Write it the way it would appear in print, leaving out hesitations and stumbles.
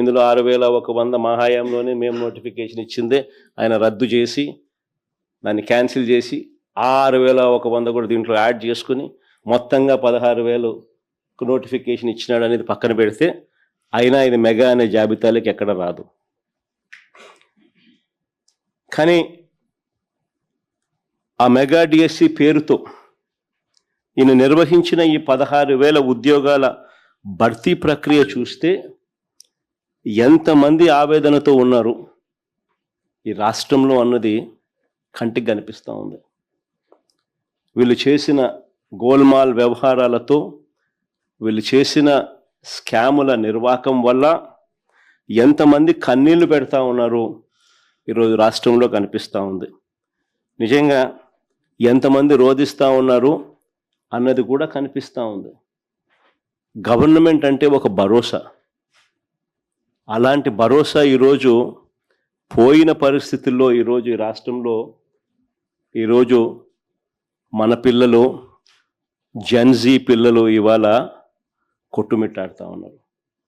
ఇందులో 6,100 మా హయాంలోనే మేము నోటిఫికేషన్ ఇచ్చిందే ఆయన రద్దు చేసి దాన్ని క్యాన్సిల్ చేసి 6,100 కూడా దీంట్లో యాడ్ చేసుకుని మొత్తంగా 16,000 నోటిఫికేషన్ ఇచ్చినాడు అనేది పక్కన పెడితే అయినా ఇది మెగా అనే జాబితాలోకి ఎక్కడ రాదు. కానీ ఆ మెగా డిఎస్సి పేరుతో ఈయన నిర్వహించిన ఈ 16,000 ఉద్యోగాల భర్తీ ప్రక్రియ చూస్తే ఎంతమంది ఆవేదనతో ఉన్నారు ఈ రాష్ట్రంలో అన్నది కంటికి కనిపిస్తూ ఉంది. వీళ్ళు చేసిన గోల్మాల్ వ్యవహారాలతో, వీళ్ళు చేసిన స్కాముల నిర్వాకం వల్ల ఎంతమంది కన్నీళ్లు పెడతా ఉన్నారు ఈరోజు రాష్ట్రంలో కనిపిస్తూ ఉంది. నిజంగా ఎంతమంది రోధిస్తూ ఉన్నారు అన్నది కూడా కనిపిస్తూ ఉంది. గవర్నమెంట్ అంటే ఒక భరోసా, అలాంటి భరోసా ఈరోజు పోయిన పరిస్థితుల్లో ఈరోజు ఈ రాష్ట్రంలో ఈరోజు మన పిల్లలు, జెన్జీ పిల్లలు ఇవాళ కొట్టుమిట్టాడుతూ ఉన్నారు.